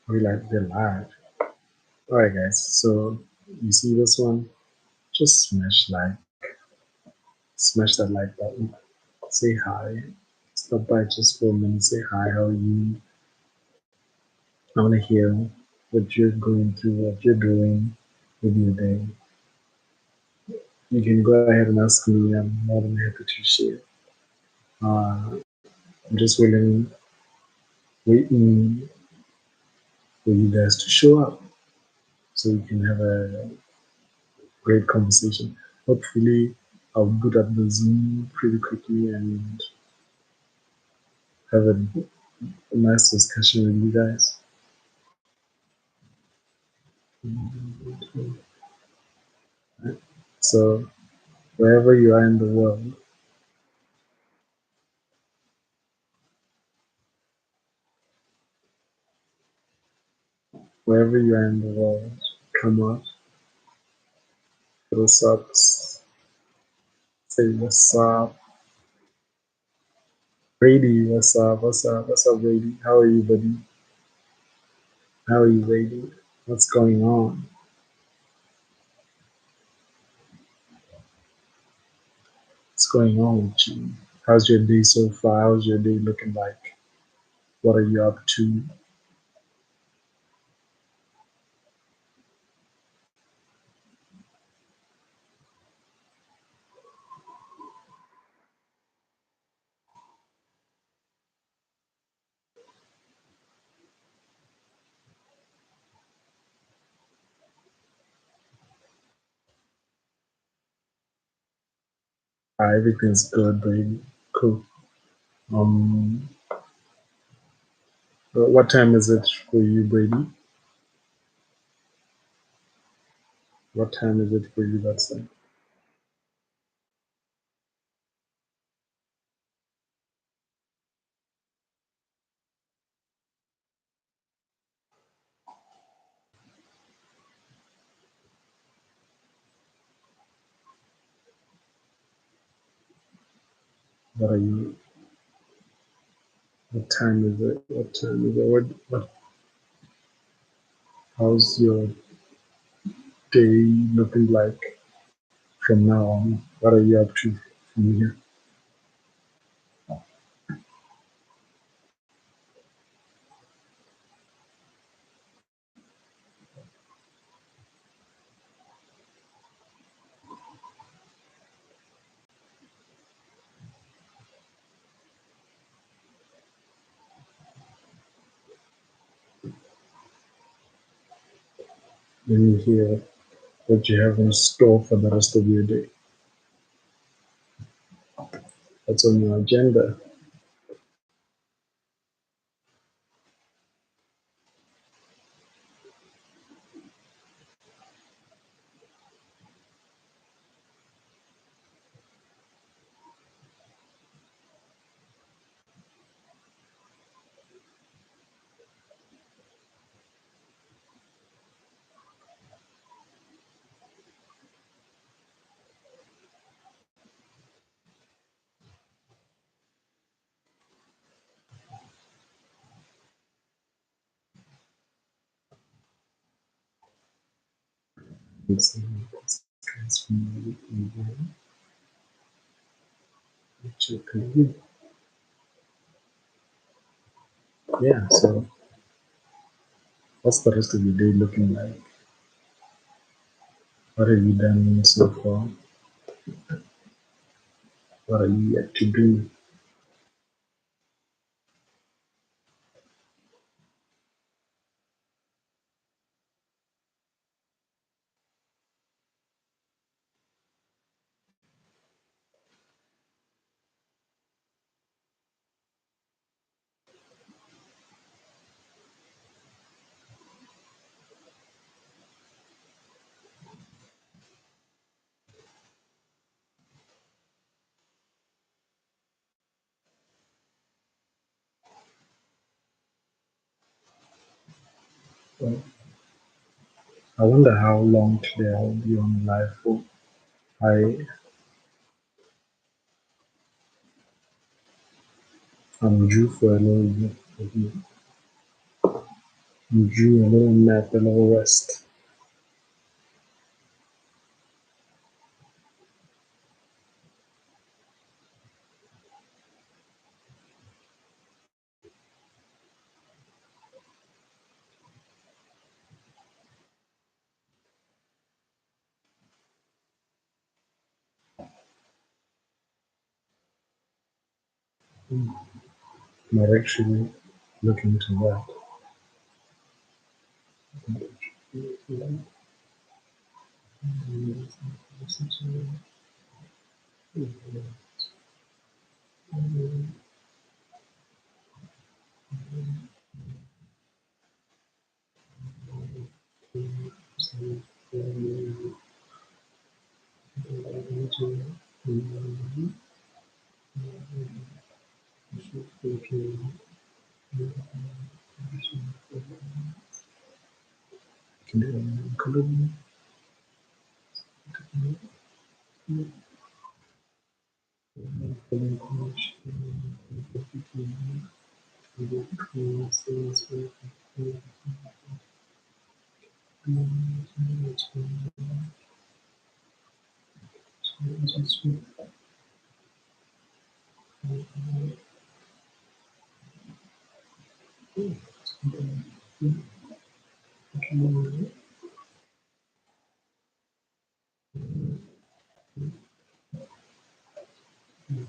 We like the live. Alright guys, so you see this one? Just smash that like button. Say hi. Stop by just for a minute. Say hi, how are you? I wanna hear what you're going through, what you're doing with your day. You can go ahead and ask me. I'm more than happy to share. I'm just waiting for you guys to show up so we can have a great conversation. Hopefully, I'll boot up the Zoom pretty quickly and have a nice discussion with you guys. So, wherever you are in the world, wherever you are in the world, come out, throw socks, say what's up. Brady, what's up? What's up? What's up, Brady? How are you, buddy? How are you, Brady? What's going on? What's going on with you? How's your day so far? How's your day looking like? What are you up to? Everything's good, baby. Cool. Um, what time is it for you, Brady? What time is it for you? That's like, what are you? What time is it? What time is it? How's your day looking like from now on? What are you up to from here? Let me hear what you have in store for the rest of your day. What's on your agenda? Let's see. Guys, yeah, so what's the rest of your day looking like? What have you done so far? What are you yet to do? Well, I wonder how long today I'll be on live for. I am due for a little bit of Drew, a little nap, a little rest. Might actually look into that.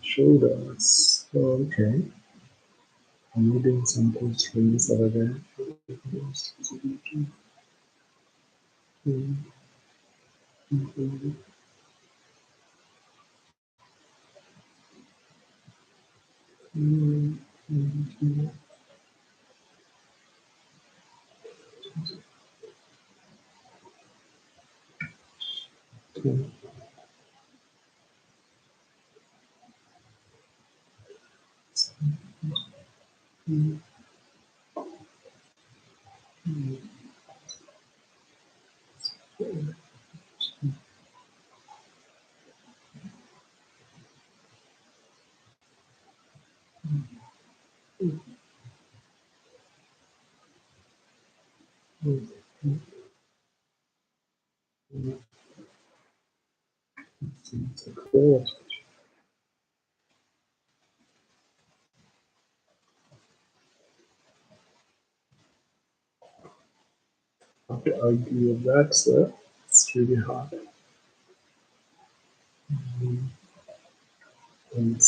Shoulders. Oh, okay. I'm reading some posts from this other guy. Oh, how to argue with that, sir? It's really hard. And,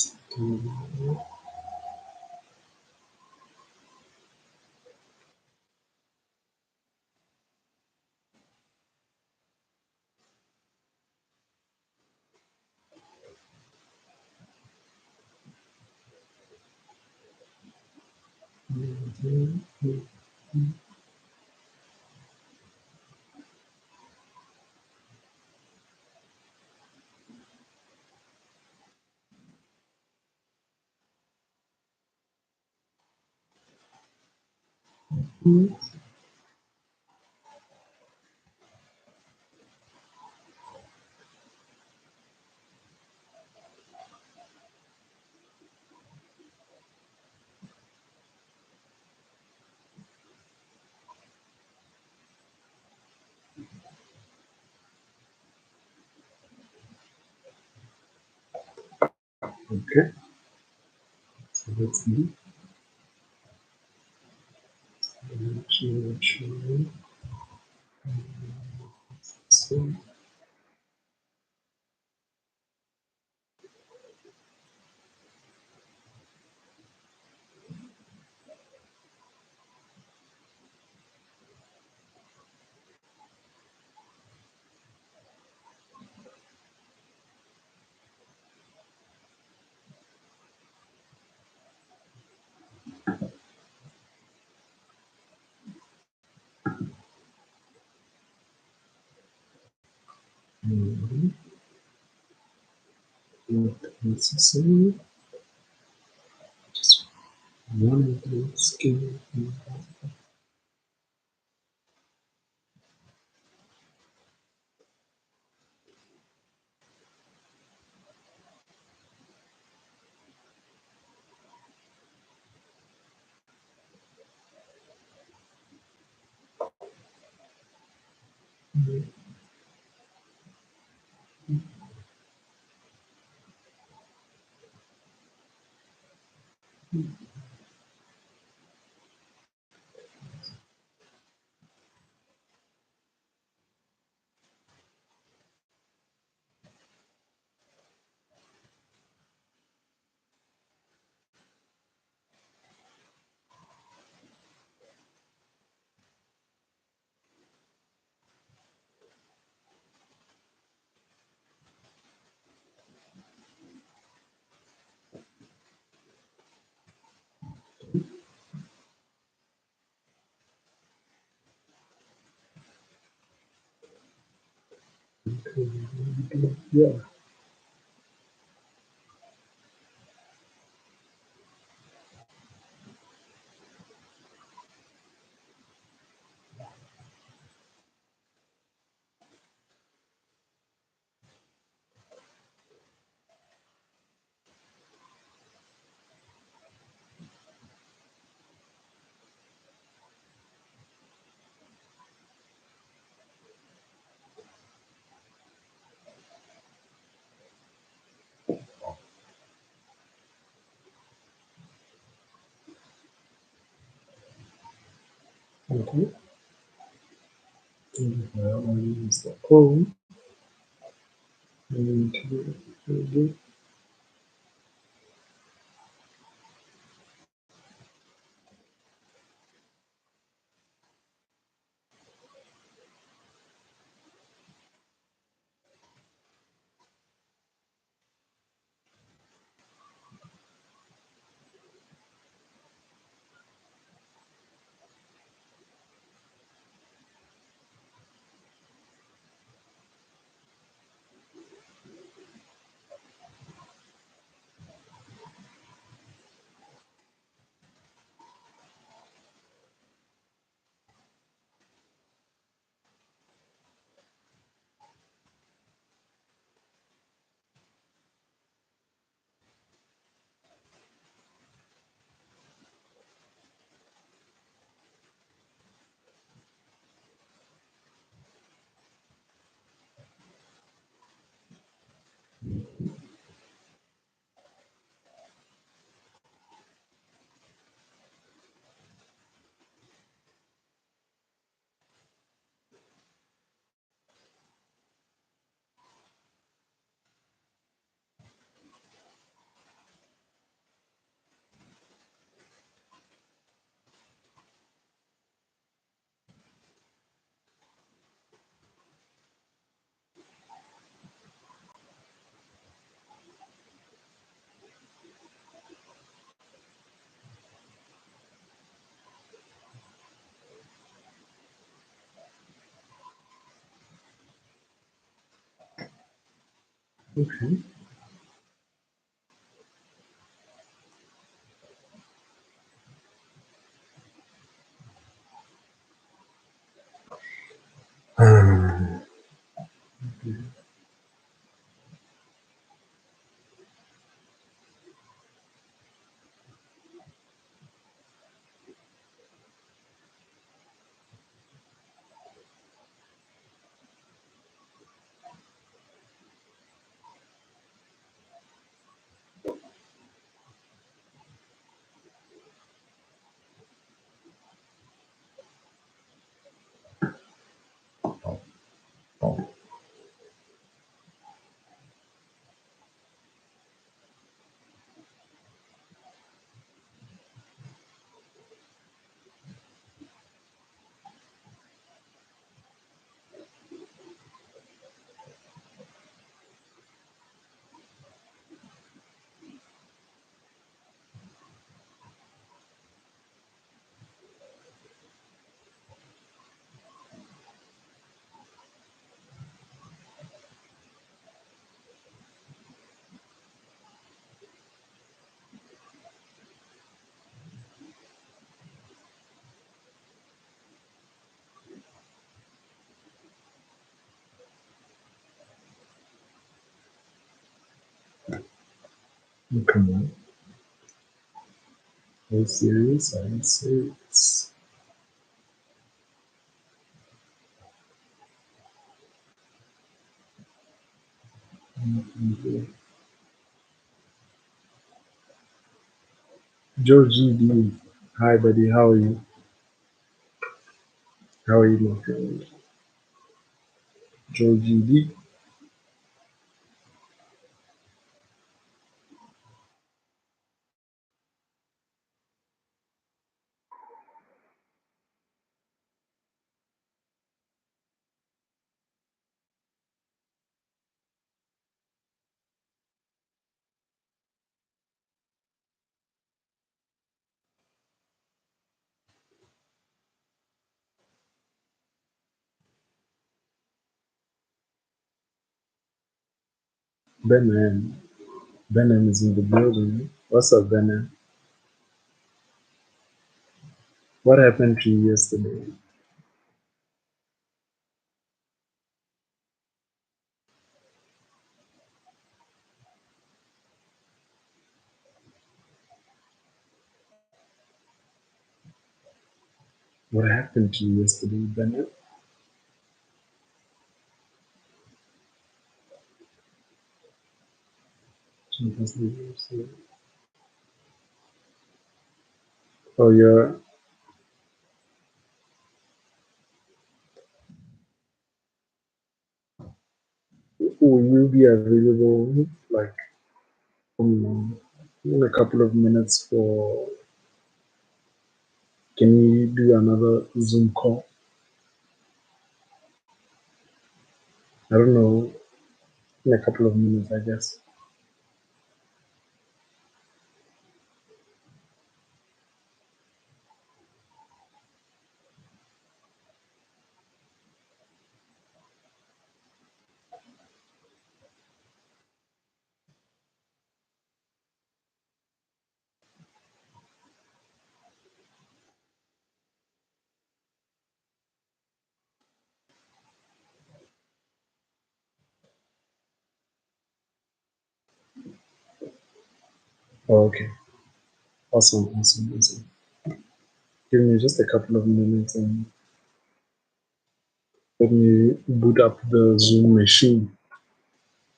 okay, so let's see. So, not necessary. Just one of the skin. Yeah. Okay. Well, I use the phone. And to okay. Um, come on. Are you serious? Are you serious? Georgie D. Hi, buddy. How are you? How are you, my friend? Georgie D. Benin. Benin is in the building. What's up, Benin? What happened to you yesterday? What happened to you yesterday, Benin? Oh, will you be available like in a couple of minutes for? Can we do another Zoom call? I don't know, in a couple of minutes, I guess. Oh, okay. Awesome, awesome, awesome. Give me just a couple of minutes and let me boot up the Zoom machine.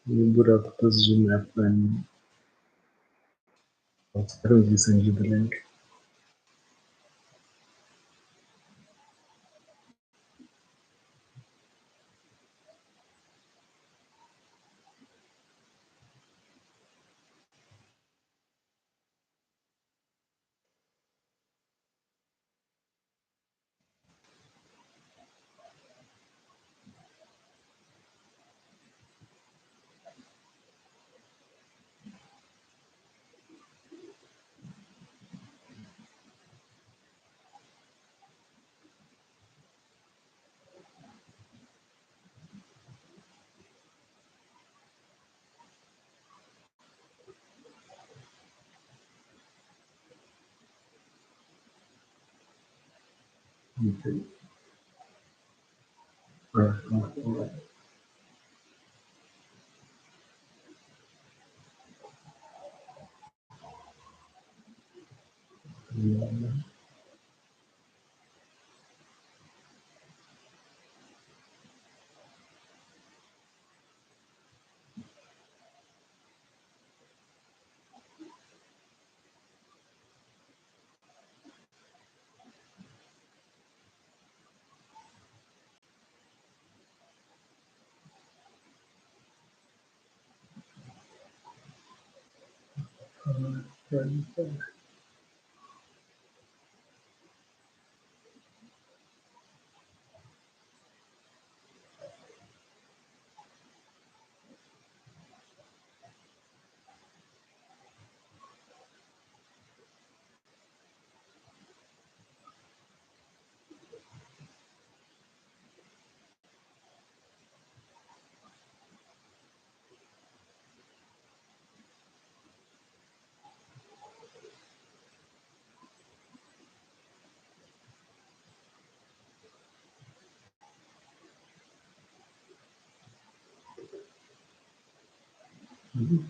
Let me boot up the Zoom app and I will send you the link. Okay. All right, all right, all right. Yeah.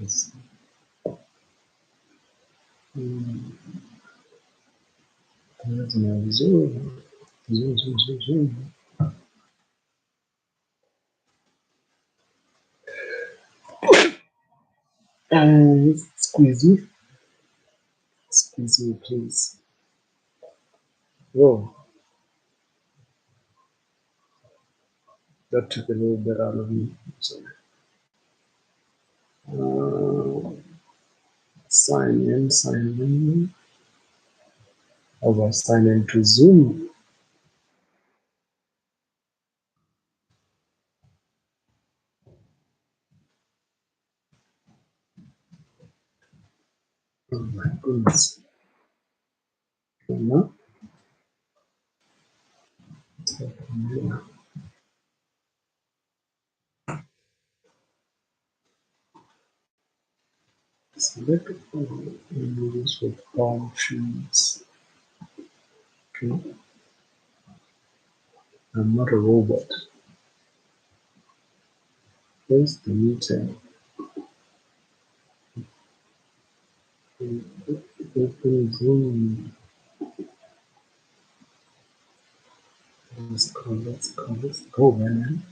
Yes. Zoom, zoom, zoom, zoom, zoom. And squeezy. Squeezy, please. Whoa, that took a little bit out of me. Sorry. Sign in, sign in. How do I sign in to Zoom? Oh my goodness. No? Select images with palm trees. Okay. I'm not a robot. Where's the meter? Open Zoom. Let's go, man.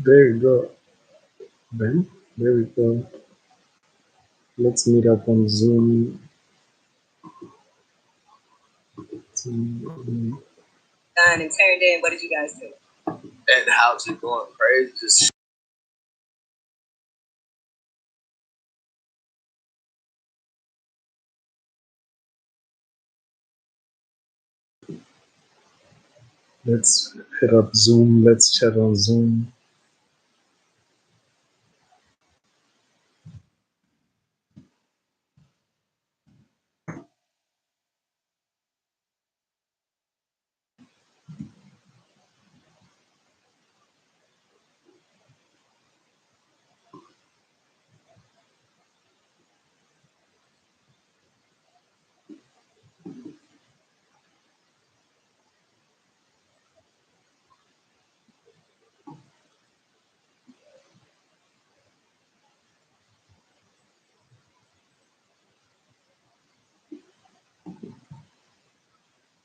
There you go, Ben. There we go. Let's meet up on Zoom. And turned in. What did you guys do? And how's it going? Crazy. Just Let's hit up Zoom. Let's chat on Zoom.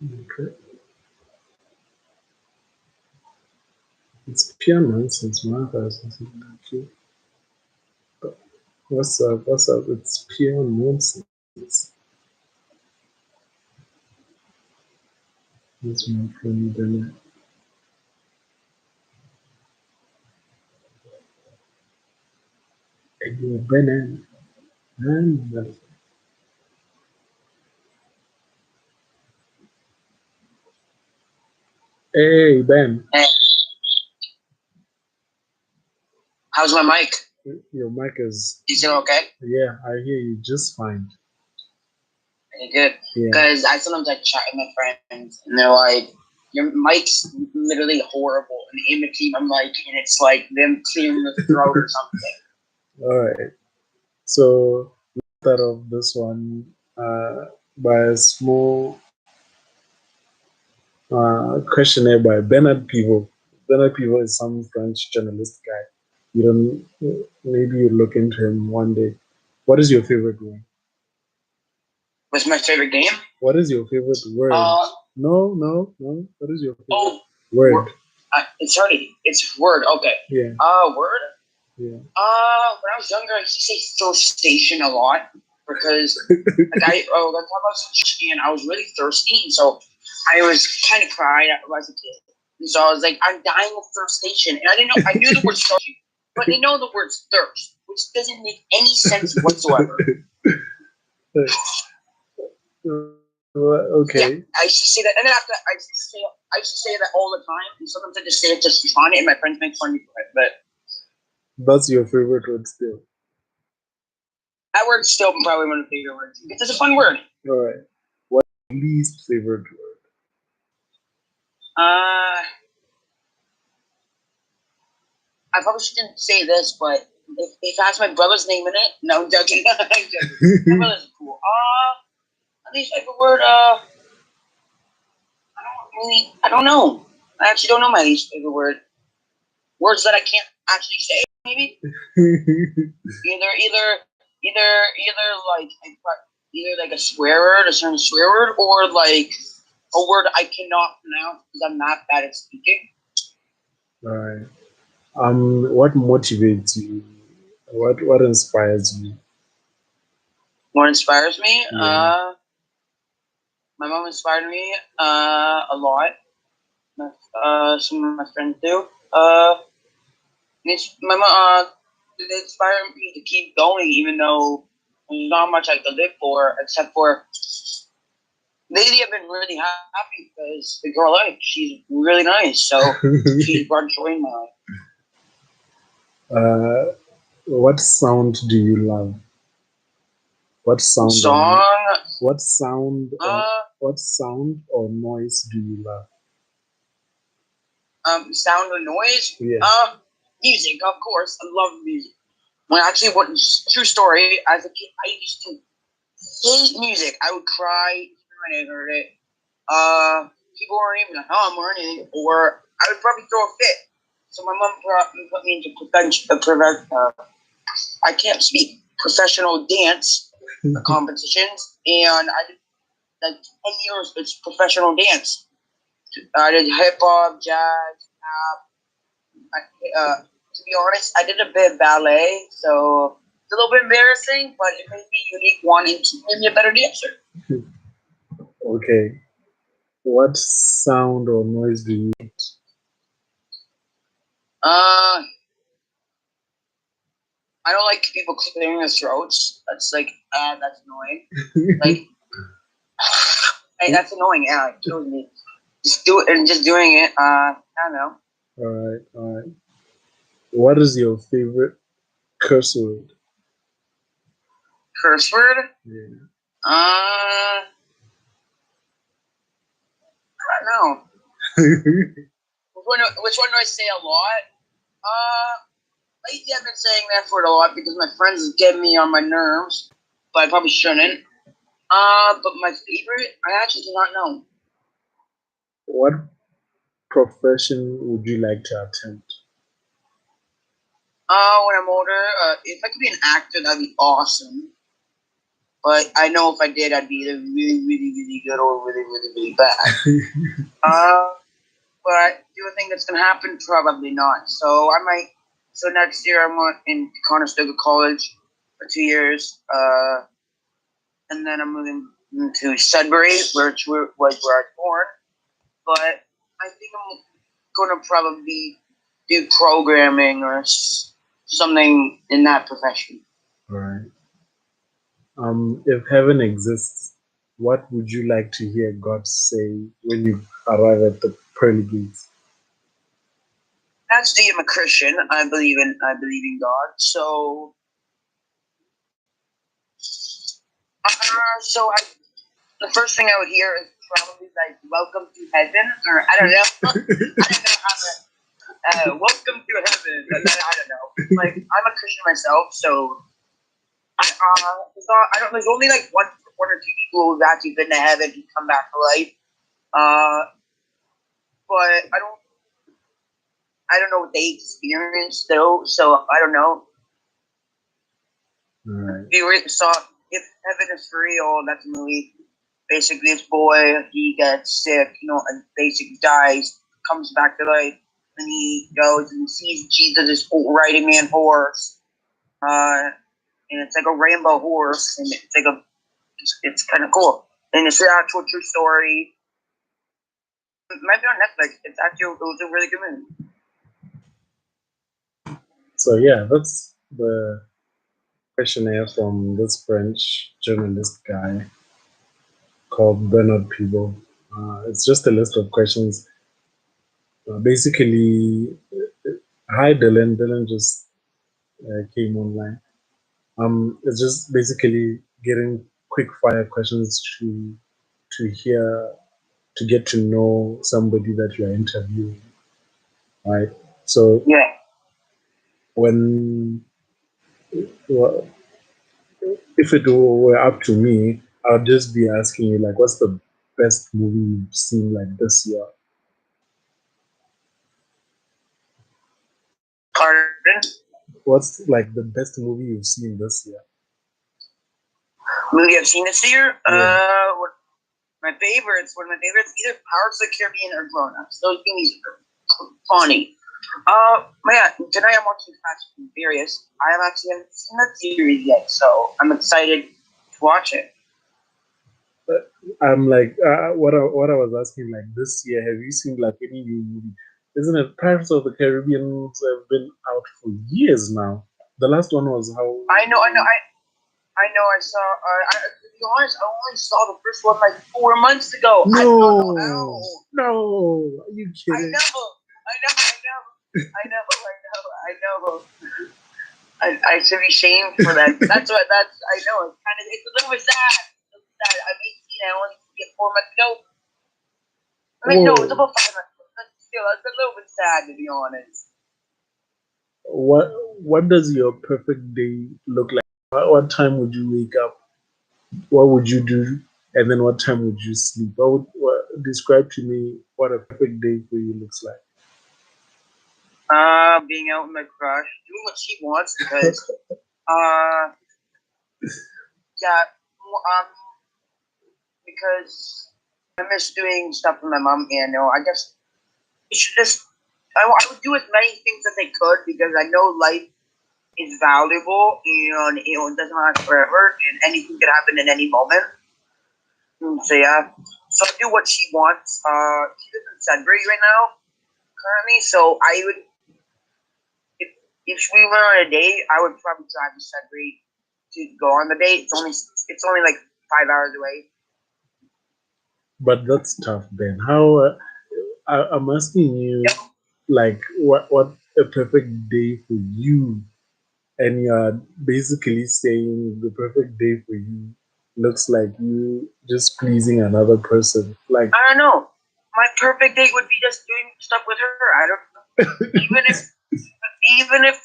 Okay. It's pure nonsense, man. What's up? What's up? It's pure nonsense. That's my friend Bennett. Hey, you Bennett. Man, hey, Ben. hey, how's my mic? Your mic is. Is it okay? Yeah, I hear you just fine. You good? Yeah. Because I sometimes chat with my friends, and they're like, "Your mic's literally horrible," and they imitate my mic, and it's like them clearing the throat or something. All right. So let's start off this one by a small questionnaire by Bernard Pivot. Bernard Pivot is some French journalist guy. You don't. Maybe you look into him one day. What is your favorite game? What's my favorite game? What is your favorite word? No. What is your favorite word? It's already. It's word. Okay. Yeah. Word. Yeah. When I was younger, I used to say thirstation a lot because like I was really thirsty, and so I was kind of cried as a kid. And so I was like, I'm dying of thirstation, and I didn't know. I knew the word thirsty, but I know the word's thirst, which doesn't make any sense whatsoever. Okay. Yeah, I used to say that, and then after I used to say that all the time. And sometimes I just say it just for fun, and my friends make fun of me for it. But That's your favorite word still. that word's still probably one of the favorite words. It's just a fun word. All right. What's your least favorite word? I probably shouldn't say this, but if it has my brother's name in it, no, I'm joking. I'm joking. My brother's cool. At least favorite word. I don't know. I actually don't know my least favorite word. Words that I can't actually say, maybe. Either like a swear word, a certain swear word, or like a word I cannot pronounce because I'm not bad at speaking. All right. What motivates you? What inspires you? What inspires me? Yeah. My mom inspired me a lot. Some of my friends do. My mom it inspired me to keep going, even though there's not much I could live for, except for lately I've been really happy because the girl she's really nice, so she's brought joy in my life. What sound do you love? What sound? Song. What sound? What sound or noise do you love? Sound or noise? Yeah. Music, of course. I love music. When actually, what true story? As a kid, I used to hate music. I would cry when I heard it. People weren't even like, "Oh, I'm learning," or I would probably throw a fit. So my mom put me into I can't speak professional dance competitions, and I did like 10 years of professional dance. I did hip hop, jazz, to be honest, I did a bit of ballet, so it's a little bit embarrassing, but it made me unique, wanting to make me a better dancer. Okay. What sound or noise do you hate? I don't like people clearing their throats. That's that's annoying. Like, hey, that's annoying. Yeah, it kills me. Just do it, and just doing it. I don't know. All right. What is your favorite curse word? Curse word? Yeah. I don't know. Which one do I say a lot? Lately I've been saying that word a lot because my friends get me on my nerves, but I probably shouldn't. But my favorite, I actually do not know. What profession would you like to attempt? When I'm older, if I could be an actor, that'd be awesome. But I know if I did, I'd be either really, really, really good or really, really, really bad. But do I think that's gonna happen? Probably not. So I might. So next year I'm in Conestoga College for 2 years, and then I'm moving to Sudbury, was where I was born. But I think I'm gonna probably do programming or something in that profession. Right. If heaven exists, what would you like to hear God say when you arrive at the pearly gates? Actually, I'm a Christian. I believe in God. So, the first thing I would hear is probably like "Welcome to heaven," or I don't know. I don't know how to. Welcome to heaven. And then, I don't know. Like I'm a Christian myself, so I don't. There's only like one or two people who've actually been to heaven and come back to life. But I don't know what they experienced though, so I don't know. Right. If Heaven is real, that's a movie. Basically, this boy, he gets sick, and basically dies, comes back to life, and he goes and sees Jesus' riding man horse. And it's like a rainbow horse, and it's kind of cool. And it's the actual true story. It might be on Netflix. It was a really good movie. So yeah, that's the questionnaire from this French journalist guy. called Bernard People. It's just a list of questions. Basically, hi Dylan. Dylan just came online. It's just basically getting quick fire questions to hear to get to know somebody that you are interviewing, right? So Yeah. when well, if it were up to me, I'd just be asking you like, what's the best movie you've seen like this year? Pardon? What's like the best movie you've seen this year? Movie I've seen this year? Yeah. One of my favorites, either Pirates of the Caribbean or Grown Ups. Those movies are funny. Man, tonight I'm watching Fast and Furious. I haven't seen that series yet, so I'm excited to watch it. I'm like, what I was asking, like this year, have you seen like any new movie? Isn't it Pirates of the Caribbean have been out for years now? The last one was how? I know. I saw. To be honest, I only saw the first one like 4 months ago. I don't know how. No, are you I kidding? know. I should be shamed for that. That's. I know. It's a little bit sad. I'm 18. I only get 4 months ago. I mean, no, it's about 5 months. But still, it's a little bit sad to be honest. What does your perfect day look like? What time would you wake up? What would you do? And then what time would you sleep? Describe to me what a perfect day for you looks like. Being out with my crush, doing what she wants because, yeah, because I miss doing stuff with my mom. And I guess you should just. I would do as many things as I could because I know life is valuable and it doesn't last forever and anything could happen in any moment. So yeah, so I do what she wants. She lives in Sudbury right now currently, so I would if we went on a date, I would probably drive to Sudbury to go on the date. It's only like 5 hours away. But that's tough, Ben. How I'm asking you, like, what a perfect day for you, and you're basically saying the perfect day for you looks like you just pleasing another person. Like, I don't know. My perfect date would be just doing stuff with her. I don't even if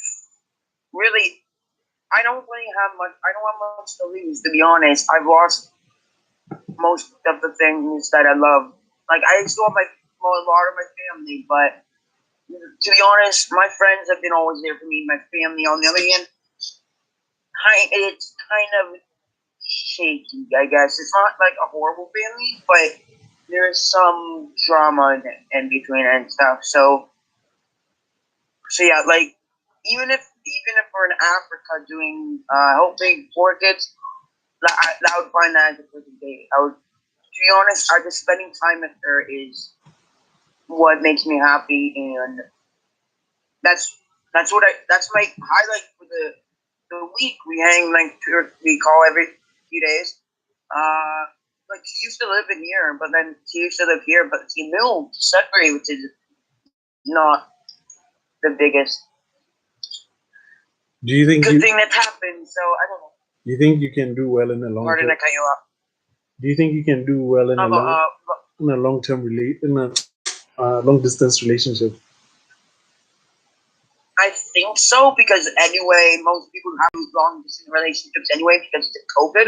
really I don't really have much. I don't have much to lose, to be honest. I've lost most of the things that I love. Like I still have a lot of my family, but to be honest, my friends have been always there for me. My family, on the other hand, it's kind of shaky. I guess it's not like a horrible family, but there's some drama in between and stuff. So yeah, like even if we're in Africa doing helping poor kids, I would find that as a perfect date. To be honest, I just spending time with her is what makes me happy, and that's my highlight for the week. We hang we call every few days. Like she used to live in here, but then she used to live here, but she moved to Sudbury, which is not the biggest do you think good thing that's happened. So I don't know. you think you can do well in a long Pardon, term? I cut you off. Do you think you can do well in a long term in a long distance relationship? I think so because anyway, most people have long distance relationships anyway because of COVID.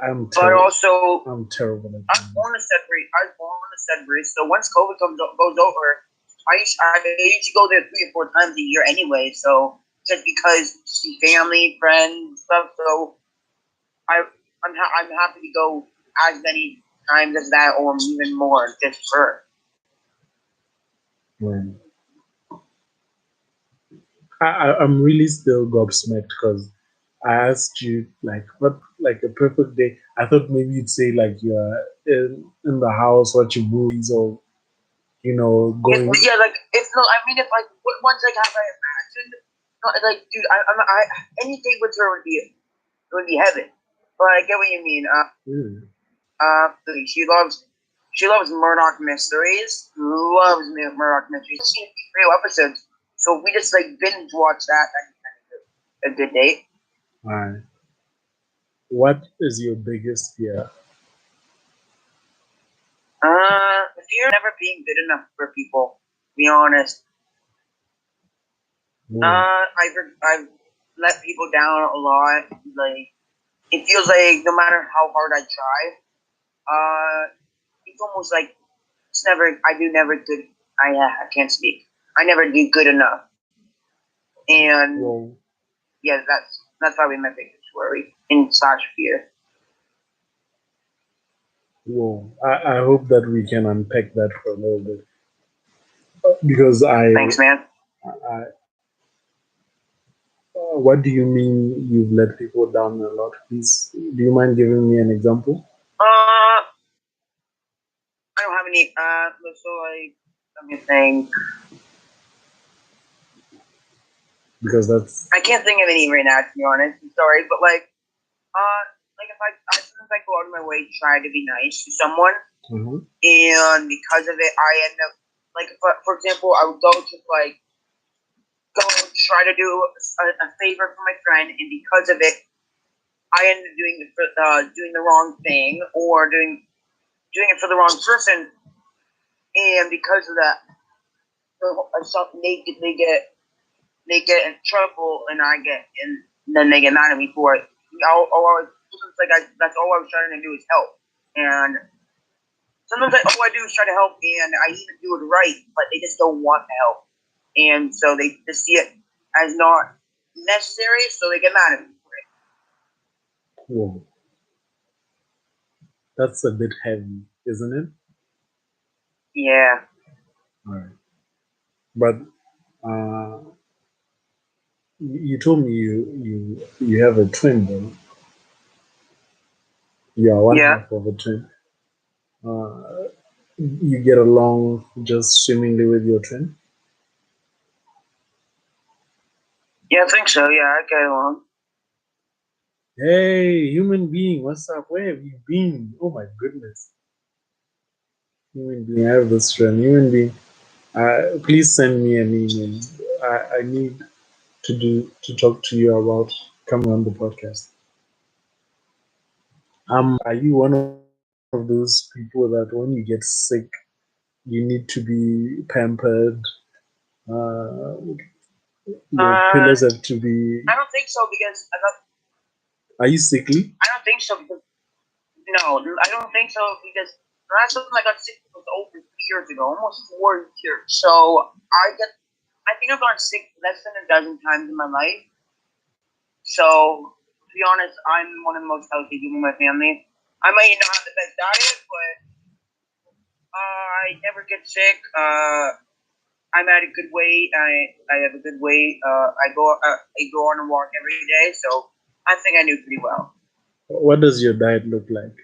I'm but also I'm terrible. I was born in Sudbury. So once COVID goes over, I used to go there 3 or 4 times a year anyway. So just because see family, friends, stuff. So I'm happy to go as many times as that, or even more, just for. Right. I'm really still gobsmacked because I asked you like what like a perfect day. I thought maybe you'd say like you're in the house watching movies or going. Yeah, like if no, I mean if like once like have I imagined, like dude, any date with her would be heaven. But I get what you mean. She loves Murdoch Mysteries. Loves Murdoch Mysteries. She's seen 3 episodes, so we just like binge watch that. That's a good date. Alright. What is your biggest fear? The fear of never being good enough for people. To be honest. I've let people down a lot. Like it feels like no matter how hard I try, it's almost like it's never. I do never good. I can't speak. I never do good enough. And Whoa. yeah, that's probably my biggest worry in slash fear. Whoa. I hope that we can unpack that for a little bit. Because Thanks, man. What do you mean you've let people down a lot? Please, do you mind giving me an example? I don't have any. So like, let me think. Because that's. I can't think of any right now, to be honest. I'm sorry, but like if sometimes I go out of my way to try to be nice to someone, and because of it, I end up like, for example, I would go to like go try to do a favor for my friend, and because of it, I end up doing the wrong thing or doing it for the wrong person, and because of that, they get in trouble, and then they get mad at me for it. That's all I was trying to do is help, and sometimes all I do is try to help, and I even do it right, but they just don't want to help, and so they just see it as not necessary, so they get mad at me for it. Whoa. That's a bit heavy, isn't it? Yeah. All right. But you told me you have a twin, though. You are one half of a twin. You get along just swimmingly with your twin? Yeah, I think so. Yeah, I get along. Hey, human being, what's up? Where have you been? Oh my goodness. Human being, I have this friend. Human being, please send me an email. I need to talk to you about coming on the podcast. Are you one of those people that when you get sick, you need to be pampered? Your pillows have to be. I don't think so because Are you sickly? I don't think so because no, I don't think so because the last time I got sick was over 3 years ago, almost 4 years. So I think I've gotten sick less than a dozen times in my life. So to be honest, I'm one of the most healthy people in my family. I might not have the best diet, but I never get sick. I'm at a good weight. I have a good weight. I go on a walk every day, so I think I do pretty well. What does your diet look like?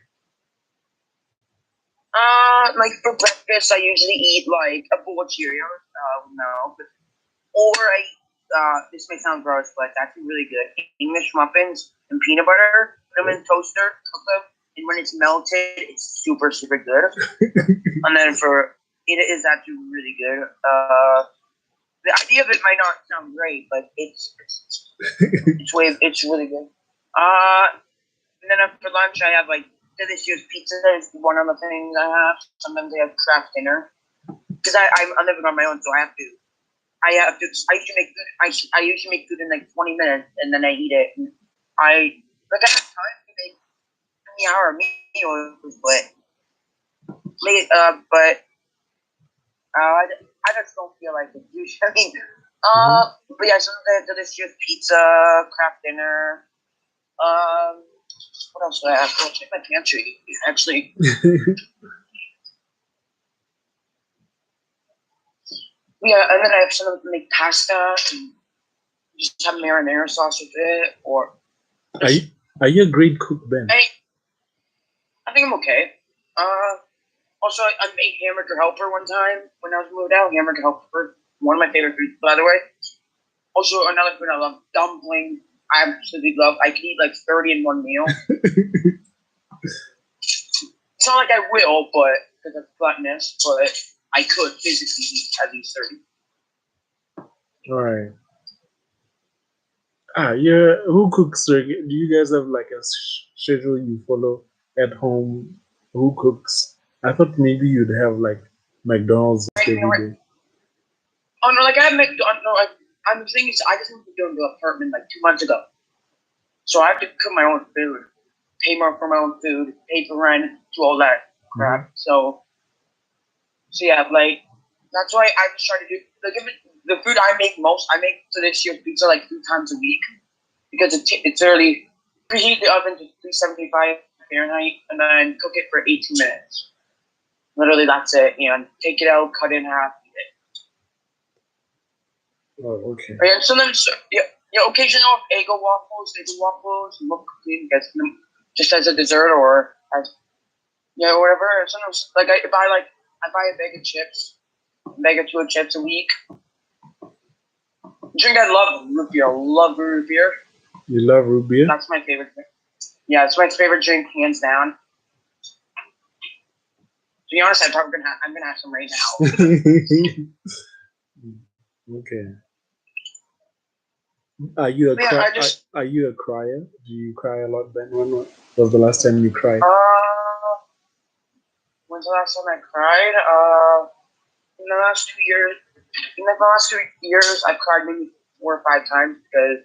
Like for breakfast, I usually eat like a bowl of Cheerios, no, or this may sound gross, but it's actually really good. English muffins and peanut butter. Put them in the toaster, cook them, and when it's melted, it's super super good. And then it is actually really good. The idea of it might not sound great, but it's really good. And then for lunch, I have like this year's pizza is one of the things I have. Sometimes I have craft dinner because I'm living on my own, so I usually make food in like 20 minutes, and then I eat it. And I have time to make 3-hour meals, but I just don't feel like it. I mean, but yeah, sometimes I have delicious pizza, craft dinner. What else do I have? I'll check my pantry, actually. Yeah, and then I have some make pasta and just have marinara sauce with it. Or are you a great cook, Ben? I think I'm okay. Also, I made hamburger helper one time when I was moved out. Hamburger helper, one of my favorite foods, by the way. Also, another food I love, dumplings. I absolutely love. I can eat like 30 in one meal. It's not like I will, but because of gluttonous, but I could physically eat at least 30. All right. Yeah. Who cooks? Do you guys have like a schedule you follow at home? Who cooks? I thought maybe you'd have like McDonald's every day. Oh no, like I have McDonald's. No, I'm the thing is, I just moved to the apartment like 2 months ago, so I have to cook my own food, pay more for my own food, pay for rent, do all that crap. Mm-hmm. So yeah, like that's why I just try to do like the food I make most. I make for this year's pizza like 3 times a week because it's early. Preheat the oven to 375 Fahrenheit and then cook it for 18 minutes. Literally, that's it. And take it out, cut it in half. Oh, okay. And sometimes, occasionally Eggo waffles, milk cooking, just as a dessert or as whatever. Sometimes, like I buy a bag of chips, a bag of 2 chips a week. Drink, I love root beer. I love root beer. You love root beer? That's my favorite drink. Yeah, it's my favorite drink, hands down. To be honest, I'm gonna have some right now. Okay. Are you a crier? Do you cry a lot, Ben? When was the last time you cried? When's the last time I cried? In the last 2 years. In the last 2 years, I've cried maybe 4 or 5 times because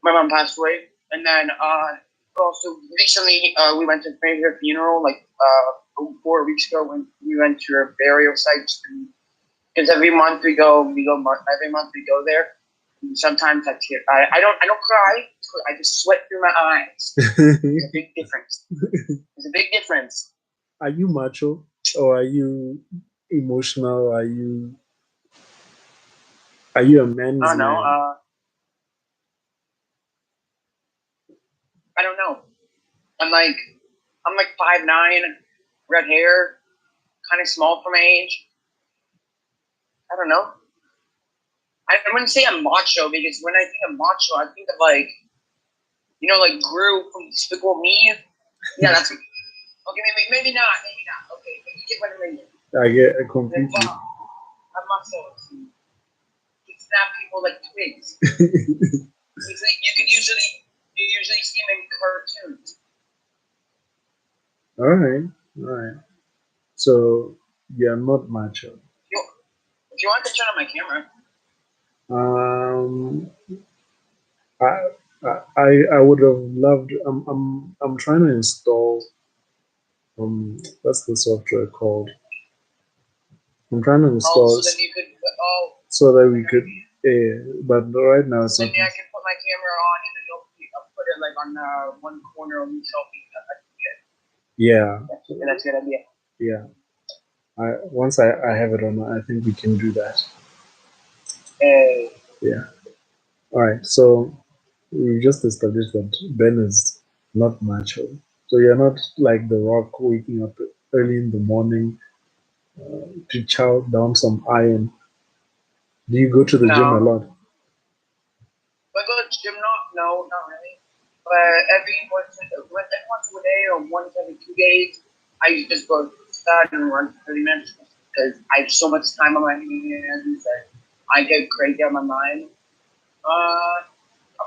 my mom passed away, and then also recently we went to her funeral like 4 weeks ago when we went to her burial site because every month we go there. And sometimes I don't cry. I just sweat through my eyes. There's a big difference. There's a big difference. Are you macho or are you emotional? Are you a man's man? I don't know. I'm like 5'9", red hair, kind of small for my age. I don't know. I wouldn't say I'm macho because when I think of macho, I think of like Gru from Despicable Me. Yeah, that's okay. Maybe not. Okay, but you get what I mean. I get it completely. I'm muscles. You snap people like twigs. You usually see them in cartoons. All right. So you're not macho. If you want to turn on my camera. I would have loved. I'm trying to install. What's the software called? I'm trying to install. So then you could. So that we could. But right now it's not. Then I can put my camera on and then I'll put it like on one corner of the selfie. Yeah. That's a good idea. Yeah. Once I have it on, I think we can do that. Yeah. All right. So we just established that Ben is not macho. So you're not like The Rock waking up early in the morning to chow down some iron. Do you go to the gym a lot? I go to the gym, no, not really. But once a day or once every 2 days, I just go start and run for 30 minutes because I have so much time on my hands that I get crazy on my mind.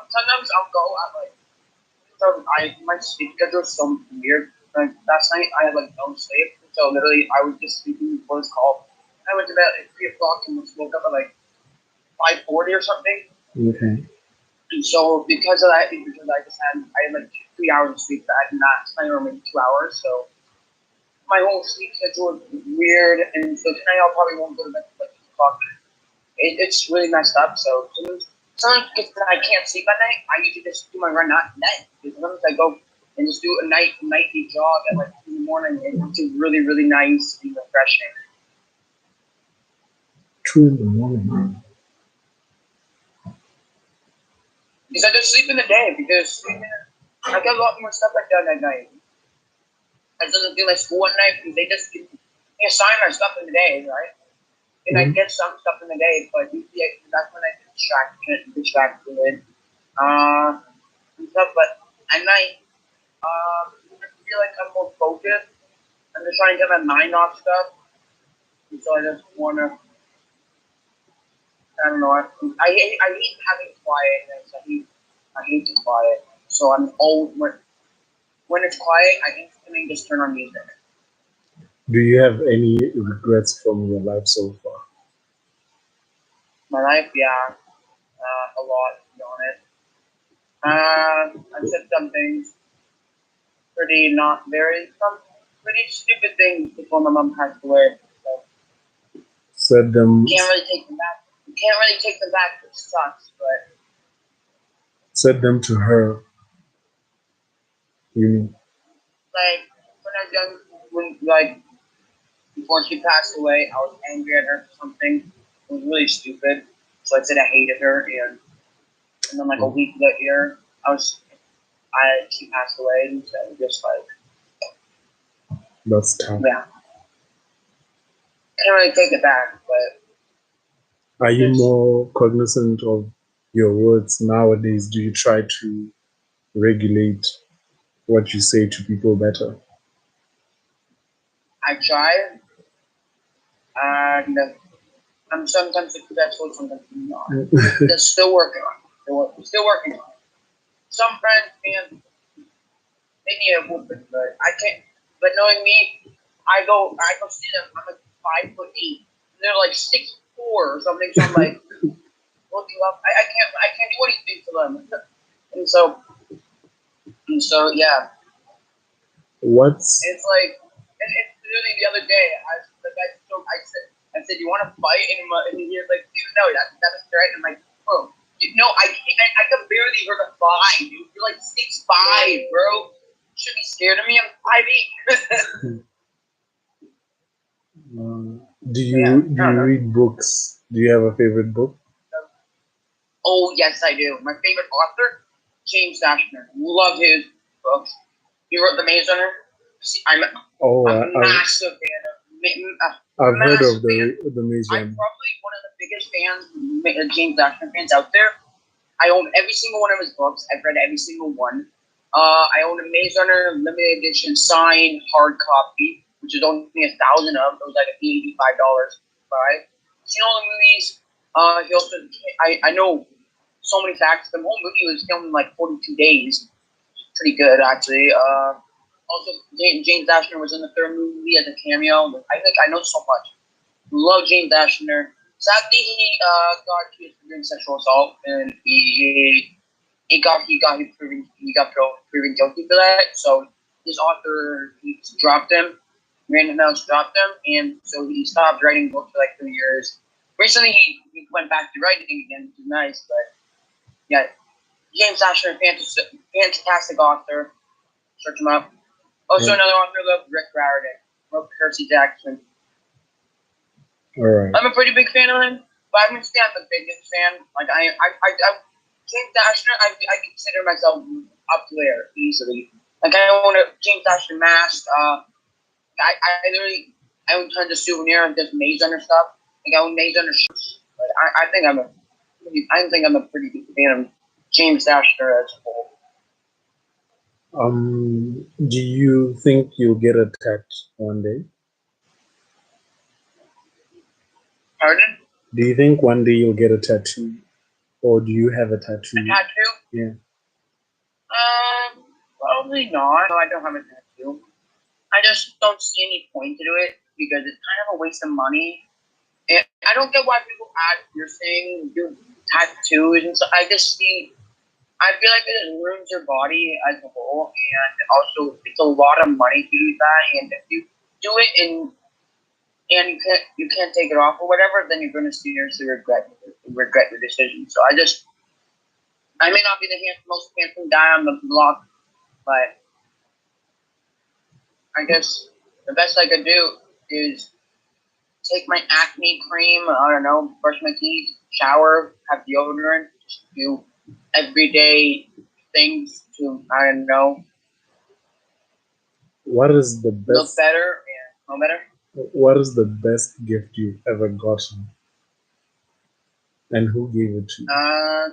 Sometimes I'll go at my sleep schedule is so weird. Like last night I had like no sleep, so literally I was just sleeping before this call. I went to bed at 3 o'clock and woke up at like 5:40 or something. Okay. And so because of that, because I had like 3 hours of sleep that last night or maybe 2 hours, so my whole sleep schedule is weird, and so tonight I'll probably won't go to bed until like 2 o'clock. It's really messed up. So sometimes I can't sleep at night, I usually just do my run at night. Because sometimes I go and just do a nightly jog at like 2 in the morning, and it's really, really nice and refreshing. 2 in the morning. Because I just sleep in the day because I get a lot more stuff like that at night. I don't do my school at night because they assign my stuff in the day, right? And I get some stuff in the day, but usually that's when I get distracted and stuff. But at night, I feel like I'm more focused. I'm just trying to get my mind off stuff. And so I just wanna. I don't know. I hate having quietness. I hate the quiet. So I'm old when it's quiet. I instantly just turn on music. Do you have any regrets from your life so far? My life, yeah, a lot to be honest. I said some things some pretty stupid things before my mom passed away. So Said them. can't really take them back. Can't really take them back, which sucks. But Said them to her. You mean? like when I was young, when like before she passed away, I was angry at her for something. It was really stupid. So I said I hated her, and then like a week later, she passed away, and so just like That's tough. yeah, can't really take it back. But Are you more cognizant of your words nowadays? Do you try to regulate what you say to people better? I try, and I'm sometimes successful, sometimes I'm not. They're still working on it. They're still working on it. Some friends, man, they need a whooping, but I can't. But knowing me, I go see them. I'm like 5'8", and they're like 6'4" or something. So I'm like, looking up. I can't do anything to them. And so yeah. What's It's like, and it's literally the other day. I said, you want to fight? And he was like, dude, no, that's a threat. And I'm like, bro, no, I can't. I can barely hurt a fly, dude. You're like 6'5", bro. You should be scared of me. I'm 5'8". do you read books? Do you have a favorite book? Oh yes, I do. My favorite author, James Dashner. Love his books. He wrote The Maze Runner. I'm a massive fan of. I've heard of the Maze Runner. I'm probably one of the biggest fans, James Dashner fans out there. I own every single one of his books. I've read every single one. I own a Maze Runner limited edition signed hard copy, which is only 1,000 of. It was like $85 to buy. Seen all the movies. He also, I know so many facts. The whole movie was filmed in like 42 days. Pretty good, actually. Also, James Dashner was in the third movie as a cameo. I think I know so much. Love James Dashner. Sadly, he got accused of doing sexual assault, and he got proven guilty for that. So his author dropped him. Random House dropped him, and so he stopped writing books for like 2 years. Recently, he went back to writing again, which is nice. But yeah, James Dashner, fantastic author. Search him up. Also, another author I love, Rick Riordan. Love Percy Jackson. All right. I'm a pretty big fan of him, but I wouldn't say I'm the biggest fan. Like James Dashner, I consider myself up there easily. Like I own a James Dashner mask. I own tons of souvenir of just Maze Runner stuff. Like I own Maze Runner shirts. But I think I'm a pretty big fan of James Dashner as a whole. Do you think you'll get a tattoo one day? Pardon? Do you think one day you'll get a tattoo? Or do you have a tattoo? A tattoo? Yeah. Probably not. No, I don't have a tattoo. I just don't see any point to do it because it's kind of a waste of money. And I don't get why people add piercing, do tattoos, and so I feel like it just ruins your body as a whole, and also it's a lot of money to do that. And if you do it and you can't take it off or whatever, then you're going to seriously regret your decision. So I may not be the most handsome guy on the block, but I guess the best I could do is take my acne cream, I don't know, brush my teeth, shower, have deodorant, just do everyday things to, I don't know, What is the best? Look better and no better. What is the best gift you've ever gotten? And who gave it to you? I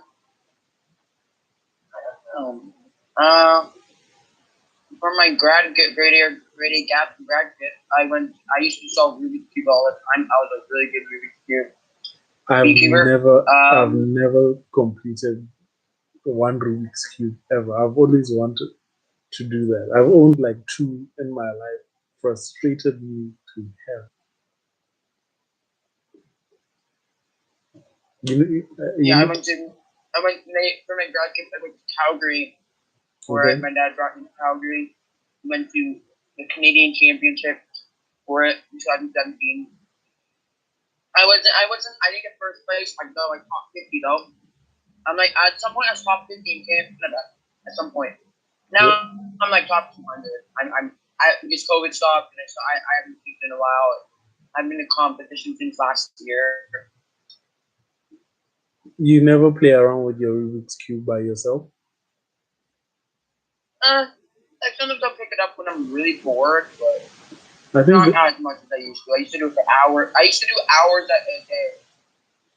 don't know. For my grad gap grad kit, I used to solve Rubik's Cube all the time. I was a really good Rubik's Cube beekeeper. I've never completed one Rubik's Cube ever. I've always wanted to do that. I've owned like two in my life. Frustrated me to hell. Yeah, I went for my grad kit. I went to Calgary, where Okay. my dad brought me to Calgary. Went to the Canadian Championship for it in 2017. I didn't get first place. I got like top 50 though. I'm like at some point I was top 50 in Canada. At some point. Now I'm like top 200. Because COVID stopped and I haven't peaked in a while. I've been in competition since last year. You never play around with your Rubik's Cube by yourself? I sometimes I'll pick it up when I'm really bored, but I think not as much as I used to. I used to do it for hours. I used to do hours a day.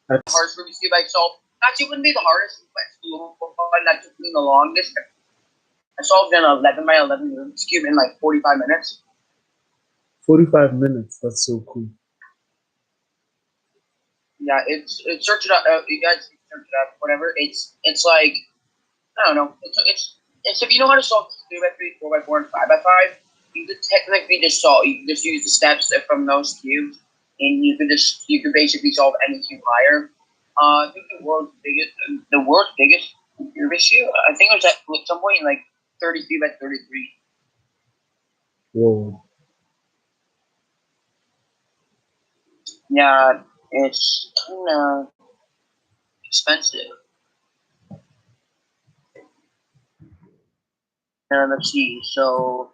The hardest Rubik's Cube I solved. Actually, it wouldn't be the hardest, but it's the one that took me the longest. I solved an 11 by 11 Rubik's Cube in like 45 minutes. 45 minutes. That's so cool. Yeah, it's search it up. You guys can search it up. Whatever. It's like I don't know. It's if you know how to solve 3x3, 4x4, and 5x5, you could technically just solve. You can just use the steps from those cubes, and you could basically solve any cube higher. I think the world's biggest Rubik's Cube. I think it was at some point like 33 by 33. Whoa. Yeah, it's kind of expensive. Let's see. So,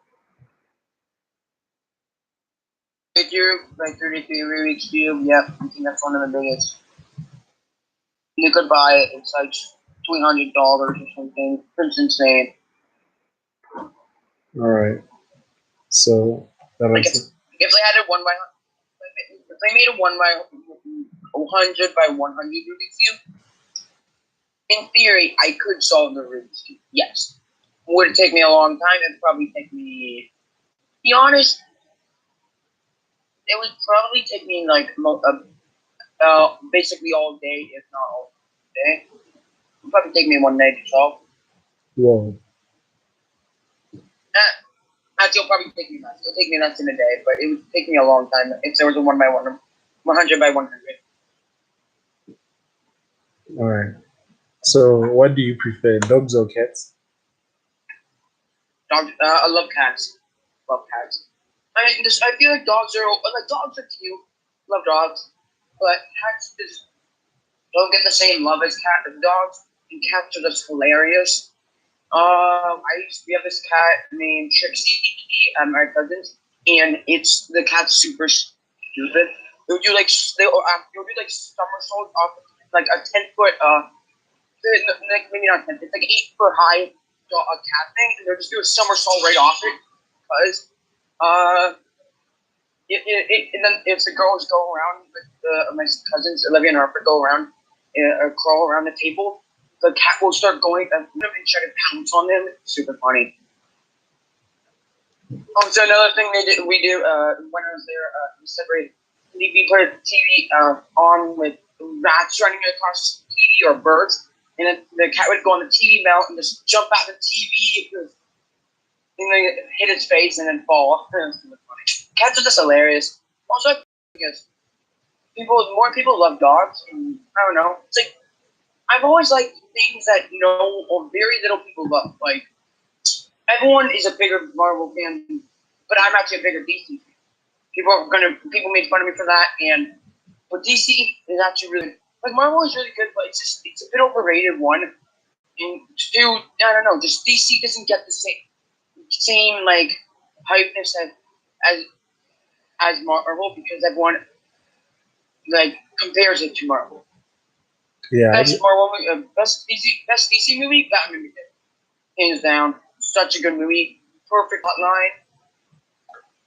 if you're like 33 Rubik's Cube, yep, I think that's one of the biggest. You could buy it. It's like $300 or something. It's insane. All right. So that Like is if they had it if they made a 100 by 100 Rubik's Cube, in theory, I could solve the Rubik's Cube. Yes. Would it take me a long time? It'd probably take me. To be honest, it would probably take me like basically all day, if not all day. It would probably take me one day to solve. whoa. Actually, it'll probably take me less. It'll take me less than a day, but it would take me a long time if there was a 100 by 100. All right. So what do you prefer, dogs or cats? Dogs. I love cats. Love cats. I feel like dogs are cute. Love dogs, but cats just don't get the same love as dogs. And cats are just hilarious. We have this cat named Trixie, my cousin's, and the cat's super stupid. They'll do like somersaults off like a 10-foot maybe not 10, it's like 8-foot high cat thing, and they'll just do a somersault right off it because and then if the girls go around, my cousins Olivia and Harper go around crawl around the table, the cat will start going and try to pounce on them. It's super funny. So another thing we do when I was there, we separated. We put a TV on with rats running across the TV or birds, and then the cat would go on the TV mount and just jump out the TV and then hit its face and then fall off. Cats are just hilarious. Also, because more people love dogs, and I don't know. It's like I've always liked things that or very little people love. Like everyone is a bigger Marvel fan, but I'm actually a bigger DC fan. People made fun of me for that, but DC is actually really like Marvel is really good, but it's a bit overrated. One, and two, I don't know, just DC doesn't get the same like hypeness as Marvel because everyone like compares it to Marvel. Yeah. Best Marvel movie, best DC movie, Batman Begins, hands down. Such a good movie, perfect plotline.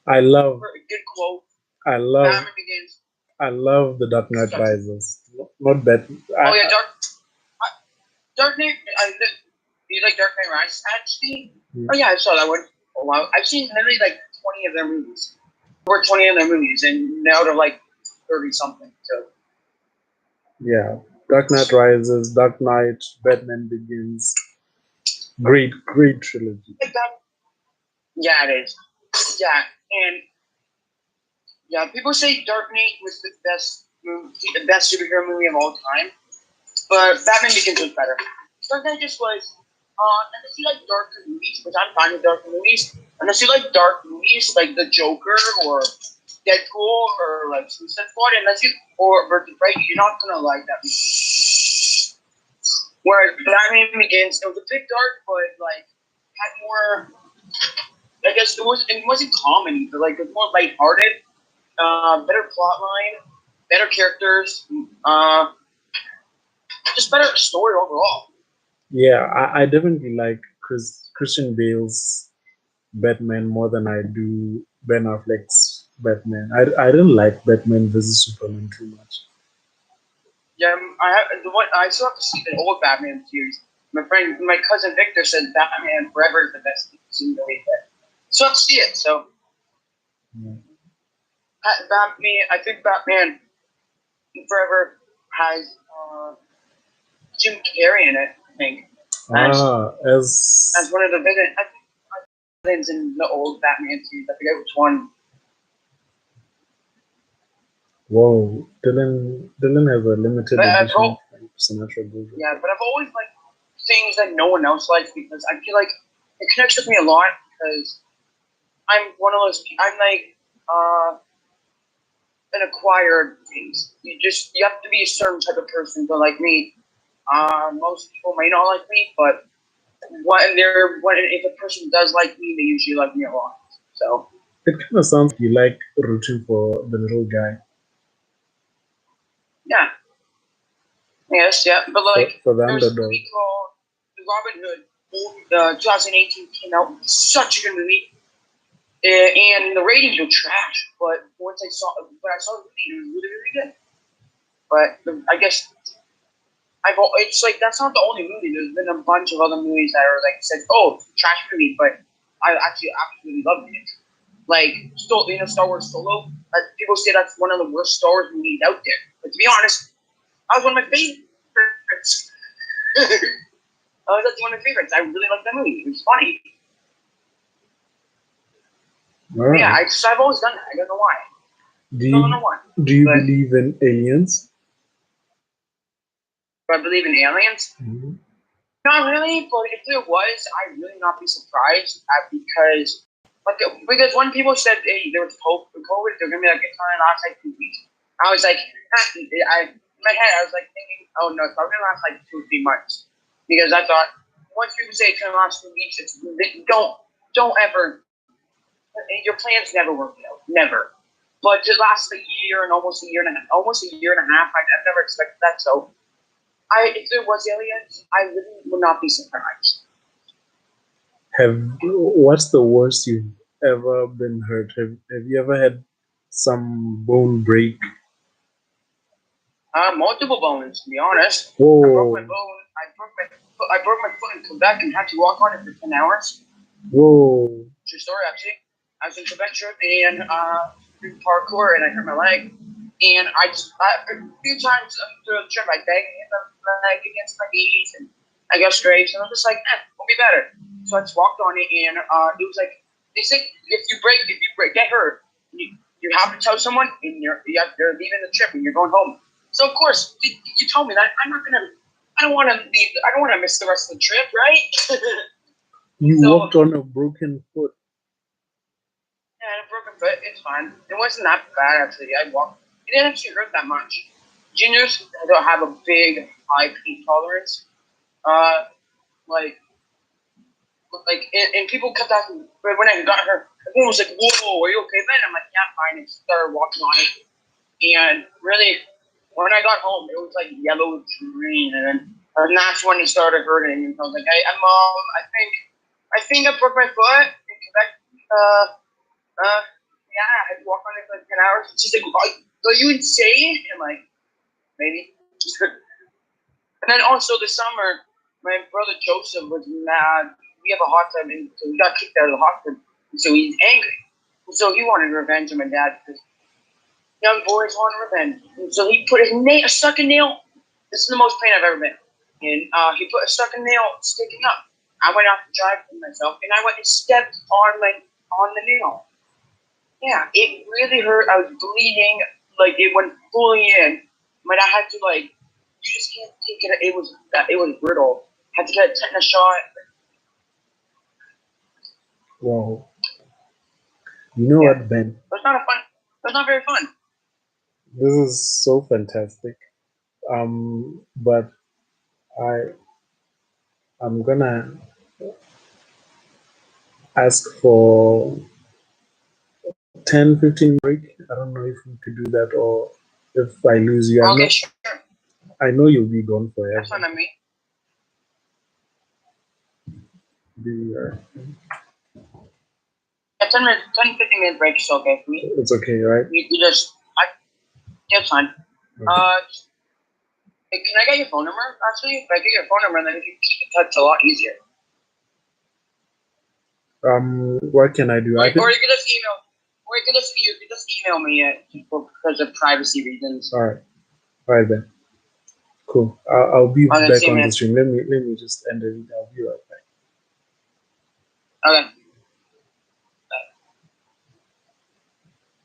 I love good quote. Batman Begins. I love The Dark Knight Rises. Not bad. Oh yeah, Dark Knight. You like Dark Knight Rises? Actually, oh yeah, I saw that one. lot. I've seen literally like 20 of their movies. Over 20 of their movies, and now they're like 30 something. So Yeah. Dark Knight Rises, Dark Knight, Batman Begins. Great, great trilogy. yeah, it is. Yeah, and yeah, people say Dark Knight was the best movie, the best superhero movie of all time, but Batman Begins was better. Dark Knight just was. Unless you like darker movies, which I'm fine with darker movies. Unless you like dark movies like The Joker or Deadpool or like Suicide Squad, unless you or Birds of Prey, you're not gonna like that movie. Whereas Batman Begins, it was a bit dark, but like had more. I guess it wasn't comedy, but like it was more lighthearted. Better plot line, better characters, just better story overall. Yeah, I definitely like Christian Bale's Batman more than I do Ben Affleck's Batman. I don't like Batman versus Superman too much. Yeah, I still have to see the old Batman series. My cousin Victor said Batman Forever is the best scene to read that. So I have to see it. So Yeah. Batman, I think Batman Forever has Jim Carrey in it. I think as one of the villains in the old Batman series. I forget which one. Whoa, Dylan has a limited edition Sinatra Blu-ray. Yeah, but I've always liked things that no one else likes because I feel like it connects with me a lot because I'm one of those. I'm like an acquired taste. You have to be a certain type of person to like me. Most people may not like me, but if a person does like me, they usually like me a lot. So it kind of sounds like you like rooting for the little guy. Yeah. Yes, yeah, but like for the there's a underdog. movie called Robin Hood. 2018 came out. Such a good movie. And the ratings were trash, but when I saw the movie, it was really, really good. But I guess it's like that's not the only movie. There's been a bunch of other movies that are like said, "Oh, trash movie," but I actually absolutely loved it. Like Star Wars Solo. People say that's one of the worst Star Wars movies out there. But to be honest, that was one of my favorites. That's one of my favorites. I really liked that movie. It was funny. Right. Yeah, I've always done that. I don't know why. Do you believe in aliens? Do I believe in aliens? Mm-hmm. Not really, but if there was, I'd really not be surprised because when people said, hey, there was COVID, they're gonna be like, it's gonna last like 2 weeks. I was like, in my head, I was like thinking, oh no, it's probably gonna last like 2 or 3 months because I thought once people say it's gonna last 2 weeks, don't ever. Your plans never work out, never. But to last a year and almost a year and a half, I've never expected that. So, if there was aliens, I really would not be surprised. What's the worst you've ever been hurt? Have you ever had some bone break? Multiple bones, to be honest. Whoa. I broke my bone. I broke my foot in Quebec and had to walk on it for 10 hours. Whoa. True story, actually. I was in Quebec trip and doing parkour and I hurt my leg. And a few times through the trip, I banged my leg against my knees and I got scrapes. And I'm just like, we'll be better. So I just walked on it and it was like, they said, if you get hurt, you have to tell someone and you're leaving the trip and you're going home. So of course, you told me that I don't want to miss the rest of the trip, right? You walked on a broken foot. Yeah, a broken foot. It's fine. It wasn't that bad actually. It didn't actually hurt that much. Juniors don't have a big high pain tolerance. And people kept asking when I got her. Everyone was like, "Whoa, are you okay, Ben?" I'm like, "Yeah, I'm fine." And started walking on it. And really, when I got home, it was like yellow green, and that's when it started hurting. And I was like, "Hey, Mom, I think I broke my foot in Quebec. Yeah, I had to walk on it for like 10 hours." And she's like, "Are you insane?" And I'm like, maybe. And then also this summer, my brother Joseph was mad. We have a hot tub, and so we got kicked out of the hot tub. So he's angry. So he wanted revenge on my dad because young boys want revenge. And so he put his nail, a sucking nail. This is the most pain I've ever been. And he put a sucking nail sticking up. I went out to drive for myself, and I went and stepped on the nail. Yeah, it really hurt. I was bleeding, like it went fully in. But I had to you just can't take it. It was brittle. Had to get a tetanus shot. Wow. You know what, Ben? It's not fun. It's not very fun. This is so fantastic. But I'm gonna ask for 10-15 break. I don't know if we could do that or if I lose you. Okay, sure. I know you'll be gone forever. That's fine on me. Yeah, 10-15 minute break is okay for me. it's okay, right? It's fine. Okay. Can I get your phone number? Actually, if I get your phone number, then we can keep in touch a lot easier. What can I do? Or you can just email. Or you can just email me because of privacy reasons. All right then. Cool. I'll be back on the stream. Let me just end it. I'll be right back. Okay.